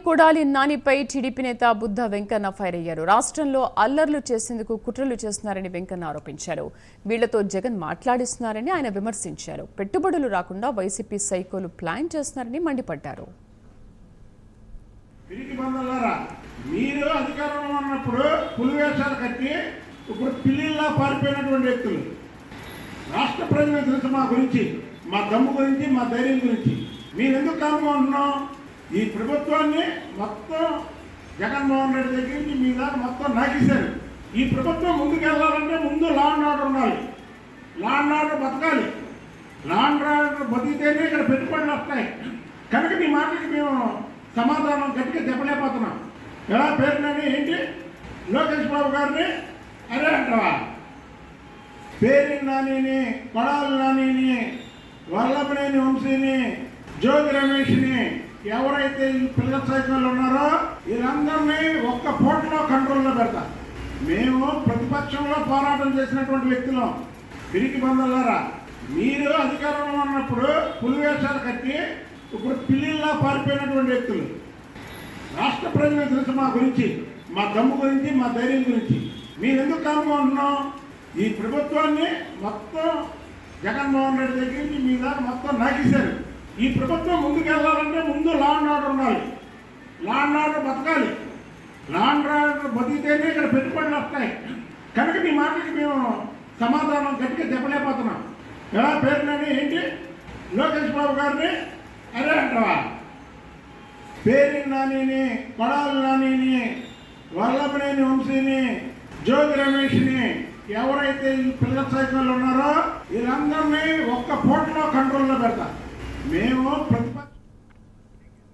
Kodali నానిపై TDP నేత Buddha Venkanna fire అయ్యారు. రాష్ట్రంలో అల్లర్లు చేసేందుకు కుట్రలు చేస్తున్నారని వెంకన్న ఆరోపించారు. వీళ్లతో జగన్ మాట్లాడిస్తున్నారని ఆయన విమర్శించారు. పెట్టుబడులు రాకుండా వైసీపీ సైకోలు ప్లాన్ చేస్తున్నారని మండిపడ్డారు. మీరు అధికారంలో ఉన్నప్పుడు పులివేషాలు కట్టి ఇప్పుడు పిల్లిలా పారిపోయినటువంటి వ్యక్తులు రాష్ట్ర ప్రజలకు తెలుసు మా గురించి, మా దమ్ము గురించి, మా ధైర్యం గురించి. మేము ఎందుకు కామ్గా ఉంటున్నాం? ఈ ప్రభుత్వాన్ని మొత్తం జగన్మోహన్ రెడ్డి దగ్గర నుంచి మీ దాకా మొత్తం నాకేశారు. ఈ ప్రభుత్వం ముందుకు వెళ్ళాలంటే ముందు లా అండ్ ఆర్డర్ ఉండాలి. లా అండ్ ఆర్డర్ బతకాలి. లా అండ్ ఆర్డర్ బతికితేనే ఇక్కడ పెట్టుబడులు వస్తాయి. కనుక మీ మాటలకి మేము సమాధానం గట్టిగా చెప్పలేకపోతున్నాం. ఎలా పేరునని ఏంటి లోకేష్ బాబు గారిని అరే అంటావా? పేరు నానిని, కొడాలి నానిని, వల్లభనేని వంశీని, జ్యోతి రమేష్ని, ఎవరైతే ఈ పిల్లల సైకిల్ ఉన్నారో వీళ్ళందరినీ ఒక్క పోట్లో కంట్రోల్లో పెడతా. మేము ప్రతిపక్షంలో పోరాటం చేసినటువంటి వ్యక్తులం. పిరికి బంధువులారా, మీరు అధికారంలో ఉన్నప్పుడు పులివేషాలు కట్టి ఇప్పుడు పిల్లిలా పారిపోయినటువంటి వ్యక్తులు రాష్ట్ర ప్రజలకు తెలుసు మా గురించి, మా దమ్ము గురించి, మా ధైర్యం గురించి. మేము ఎందుకు కామ్గా ఉంటున్నాం? ఈ ప్రభుత్వాన్ని మొత్తం జగన్మోహన్ రెడ్డి దగ్గర నుంచి మీ దాకా మొత్తం నాకేశారు. ఈ ప్రభుత్వం ముందుకు వెళ్ళాలంటే ముందు లా అండ్ ఆర్డర్ ఉండాలి. లా అండ్ ఆర్డర్ బతకాలి. లా అండ్ ఆర్డర్ బతికితేనే ఇక్కడ పెట్టుబడులు వస్తాయి. కనుక మీ మాటలకి మేము సమాధానం గట్టిగా చెప్పలేకపోతున్నాం. ఎలా పేరునని ఏంటి లోకేష్ బాబు గారిని అరే అంటావా? పేరు నానిని, కొడాలి నానిని, వల్లభనేని వంశీని, జ్యోతి రమేష్ని, ఎవరైతే ఈ పిల్లల సైకిల్ ఉన్నారో వీళ్ళందరినీ ఒక్క పోట్లో కంట్రోల్లో పెడతా. మేము